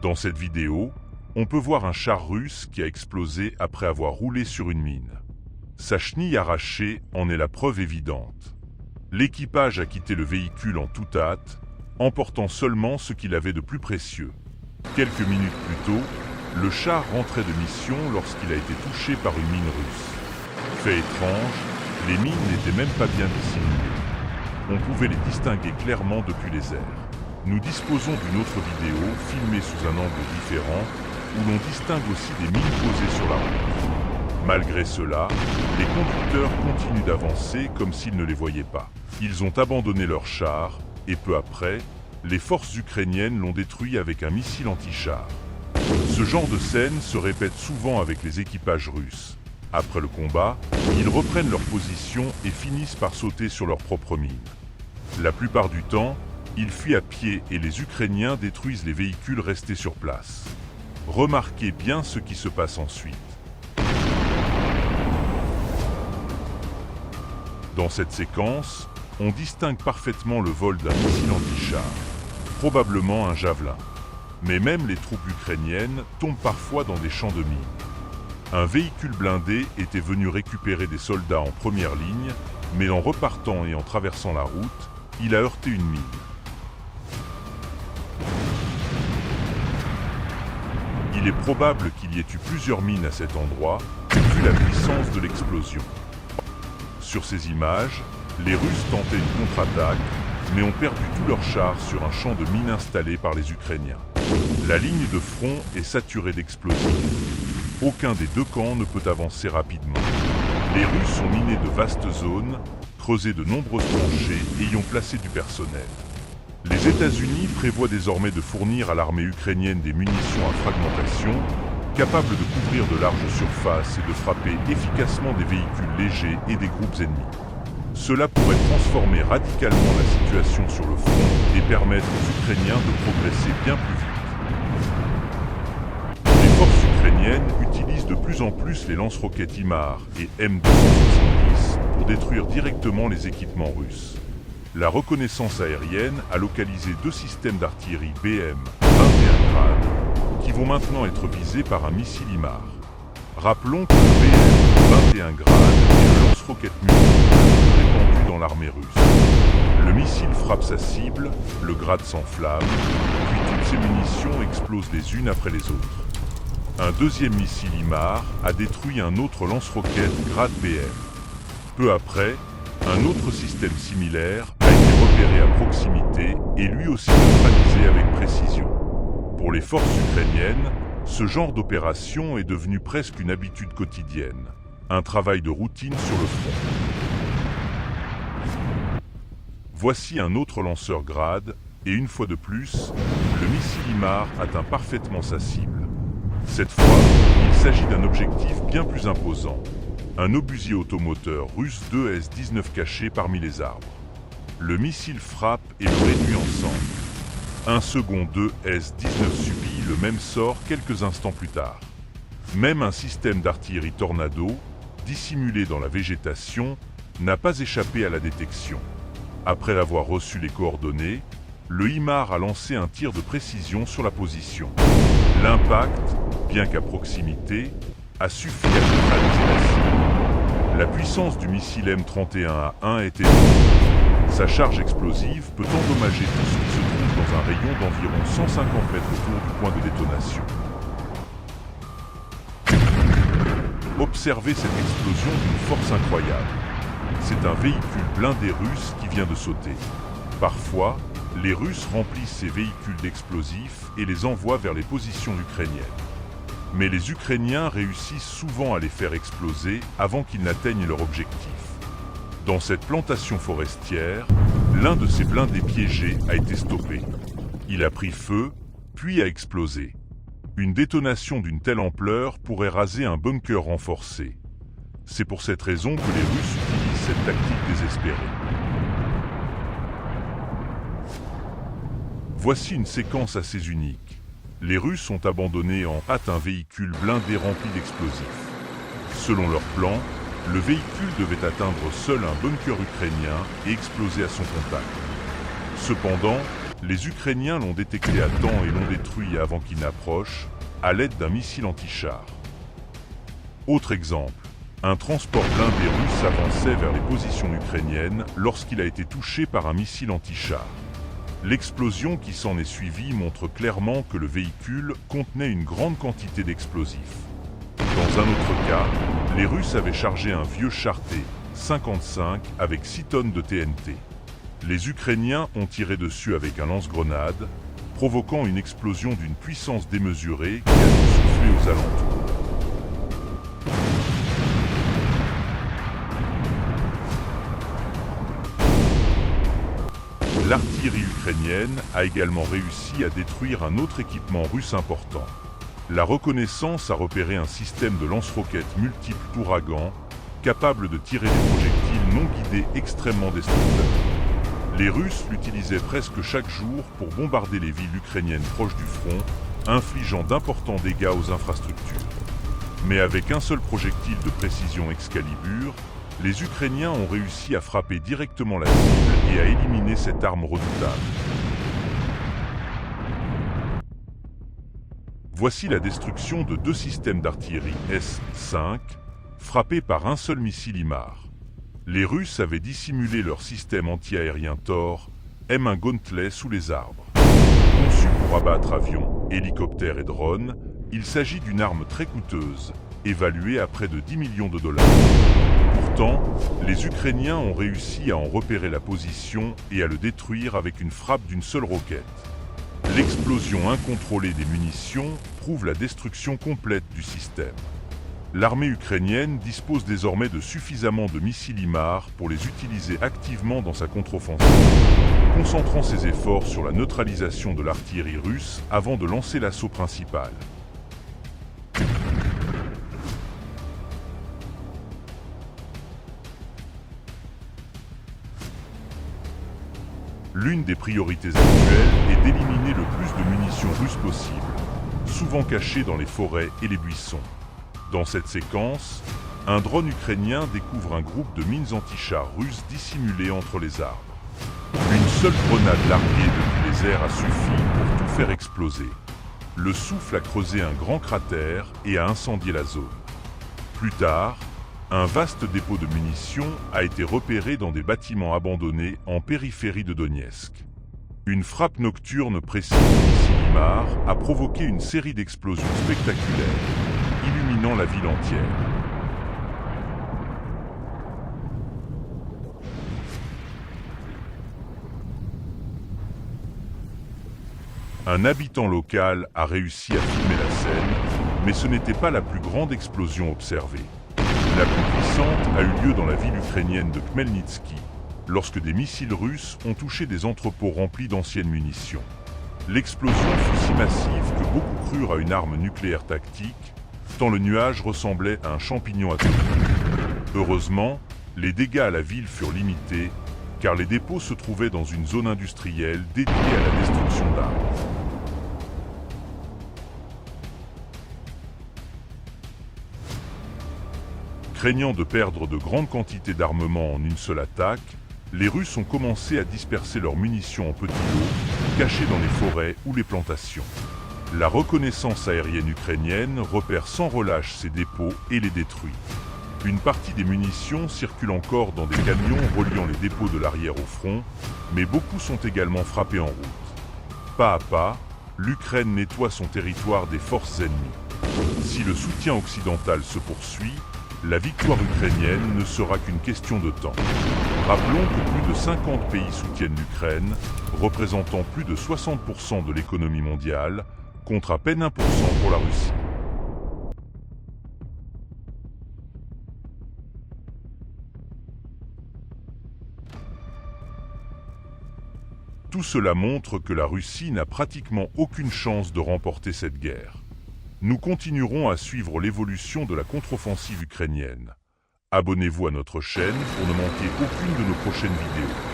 Dans cette vidéo, on peut voir un char russe qui a explosé après avoir roulé sur une mine. Sa chenille arrachée en est la preuve évidente. L'équipage a quitté le véhicule en toute hâte, emportant seulement ce qu'il avait de plus précieux. Quelques minutes plus tôt, le char rentrait de mission lorsqu'il a été touché par une mine russe. Fait étrange, les mines n'étaient même pas bien dissimulées. On pouvait les distinguer clairement depuis les airs. Nous disposons d'une autre vidéo filmée sous un angle différent où l'on distingue aussi des mines posées sur la route. Malgré cela, les conducteurs continuent d'avancer comme s'ils ne les voyaient pas. Ils ont abandonné leur char et peu après, les forces ukrainiennes l'ont détruit avec un missile anti-char. Ce genre de scène se répète souvent avec les équipages russes. Après le combat, ils reprennent leur position et finissent par sauter sur leur propre mine. La plupart du temps, ils fuient à pied et les Ukrainiens détruisent les véhicules restés sur place. Remarquez bien ce qui se passe ensuite. Dans cette séquence, on distingue parfaitement le vol d'un missile anti-char, probablement un javelin. Mais même les troupes ukrainiennes tombent parfois dans des champs de mines. Un véhicule blindé était venu récupérer des soldats en première ligne, mais en repartant et en traversant la route, il a heurté une mine. Il est probable qu'il y ait eu plusieurs mines à cet endroit, vu la puissance de l'explosion. Sur ces images, les Russes tentaient une contre-attaque, mais ont perdu tous leurs chars sur un champ de mines installé par les Ukrainiens. La ligne de front est saturée d'explosifs. Aucun des deux camps ne peut avancer rapidement. Les Russes ont miné de vastes zones, creusé de nombreuses tranchées et y ont placé du personnel. Les États-Unis prévoient désormais de fournir à l'armée ukrainienne des munitions à fragmentation, capables de couvrir de larges surfaces et de frapper efficacement des véhicules légers et des groupes ennemis. Cela pourrait transformer radicalement la situation sur le front et permettre aux Ukrainiens de progresser bien plus vite. Les forces ukrainiennes utilisent de plus en plus les lance-roquettes HIMARS et M270 pour détruire directement les équipements russes. La reconnaissance aérienne a localisé 2 systèmes d'artillerie BM 21 grades qui vont maintenant être visés par un missile HIMARS. Rappelons que le BM 21 grades est le lance-roquette multiple répandu dans l'armée russe. Le missile frappe sa cible, le grade s'enflamme, puis toutes ces munitions explosent les unes après les autres. Un deuxième missile HIMARS a détruit un autre lance-roquette grade BM. Peu après, un autre système similaire a été repéré à proximité et lui aussi neutralisé avec précision. Pour les forces ukrainiennes, ce genre d'opération est devenu presque une habitude quotidienne, un travail de routine sur le front. Voici un autre lanceur grade, et une fois de plus, le missile HIMARS atteint parfaitement sa cible. Cette fois, il s'agit d'un objectif bien plus imposant, un obusier automoteur russe 2S-19 caché parmi les arbres. Le missile frappe et le réduit ensemble. Un second 2S-19 subit le même sort quelques instants plus tard. Même un système d'artillerie Tornado, dissimulé dans la végétation, n'a pas échappé à la détection. Après avoir reçu les coordonnées, le HIMARS a lancé un tir de précision sur la position. L'impact, bien qu'à proximité, a suffi à neutraliser la cible. La puissance du missile M31A1 est énorme. Sa charge explosive peut endommager tout ce qui se trouve dans un rayon d'environ 150 mètres autour du point de détonation. Observez cette explosion d'une force incroyable. C'est un véhicule blindé russe qui vient de sauter. Parfois, les Russes remplissent ces véhicules d'explosifs et les envoient vers les positions ukrainiennes. Mais les Ukrainiens réussissent souvent à les faire exploser avant qu'ils n'atteignent leur objectif. Dans cette plantation forestière, l'un de ces blindés piégés a été stoppé. Il a pris feu, puis a explosé. Une détonation d'une telle ampleur pourrait raser un bunker renforcé. C'est pour cette raison que les Russes utilisent cette tactique désespérée. Voici une séquence assez unique. Les Russes ont abandonné en hâte un véhicule blindé rempli d'explosifs. Selon leur plan, le véhicule devait atteindre seul un bunker ukrainien et exploser à son contact. Cependant, Les Ukrainiens l'ont détecté à temps et l'ont détruit avant qu'il n'approche, à l'aide d'un missile anti-char. Autre exemple, un transport blindé russe avançait vers les positions ukrainiennes lorsqu'il a été touché par un missile anti-char. L'explosion qui s'en est suivie montre clairement que le véhicule contenait une grande quantité d'explosifs. Dans un autre cas, les Russes avaient chargé un vieux char T-55 avec 6 tonnes de TNT. Les Ukrainiens ont tiré dessus avec un lance-grenade, provoquant une explosion d'une puissance démesurée qui a soufflé aux alentours. L'artillerie ukrainienne a également réussi à détruire un autre équipement russe important. La reconnaissance a repéré un système de lance-roquettes multiples Ouragan, capable de tirer des projectiles non guidés extrêmement destructeurs. Les Russes l'utilisaient presque chaque jour pour bombarder les villes ukrainiennes proches du front, infligeant d'importants dégâts aux infrastructures. Mais avec un seul projectile de précision Excalibur, les Ukrainiens ont réussi à frapper directement la cible et à éliminer cette arme redoutable. Voici la destruction de 2 systèmes d'artillerie S-5, frappés par un seul missile HIMARS. Les Russes avaient dissimulé leur système anti-aérien Thor, M1 Gauntlet sous les arbres. Conçu pour abattre avions, hélicoptères et drones, il s'agit d'une arme très coûteuse, évaluée à près de 10 millions de dollars. Pourtant, les Ukrainiens ont réussi à en repérer la position et à le détruire avec une frappe d'une seule roquette. L'explosion incontrôlée des munitions prouve la destruction complète du système. L'armée ukrainienne dispose désormais de suffisamment de missiles HIMARS pour les utiliser activement dans sa contre-offensive, concentrant ses efforts sur la neutralisation de l'artillerie russe avant de lancer l'assaut principal. L'une des priorités actuelles est d'éliminer le plus de munitions russes possible, souvent cachées dans les forêts et les buissons. Dans cette séquence, un drone ukrainien découvre un groupe de mines anti-chars russes dissimulées entre les arbres. Une seule grenade larguée depuis les airs a suffi pour tout faire exploser. Le souffle a creusé un grand cratère et a incendié la zone. Plus tard, un vaste dépôt de munitions a été repéré dans des bâtiments abandonnés en périphérie de Donetsk. Une frappe nocturne précise du missile HIMARS a provoqué une série d'explosions spectaculaires, illuminant la ville entière. Un habitant local a réussi à filmer la scène, mais ce n'était pas la plus grande explosion observée. La plus puissante a eu lieu dans la ville ukrainienne de Khmelnytsky, lorsque des missiles russes ont touché des entrepôts remplis d'anciennes munitions. L'explosion fut si massive que beaucoup crurent à une arme nucléaire tactique, tant le nuage ressemblait à un champignon atomique. Heureusement, les dégâts à la ville furent limités, car les dépôts se trouvaient dans une zone industrielle dédiée à la destruction d'armes. Craignant de perdre de grandes quantités d'armement en une seule attaque, les Russes ont commencé à disperser leurs munitions en petits lots, cachés dans les forêts ou les plantations. La reconnaissance aérienne ukrainienne repère sans relâche ces dépôts et les détruit. Une partie des munitions circule encore dans des camions reliant les dépôts de l'arrière au front, mais beaucoup sont également frappés en route. Pas à pas, l'Ukraine nettoie son territoire des forces ennemies. Si le soutien occidental se poursuit, la victoire ukrainienne ne sera qu'une question de temps. Rappelons que plus de 50 pays soutiennent l'Ukraine, représentant plus de 60% de l'économie mondiale, contre à peine 1% pour la Russie. Tout cela montre que la Russie n'a pratiquement aucune chance de remporter cette guerre. Nous continuerons à suivre l'évolution de la contre-offensive ukrainienne. Abonnez-vous à notre chaîne pour ne manquer aucune de nos prochaines vidéos.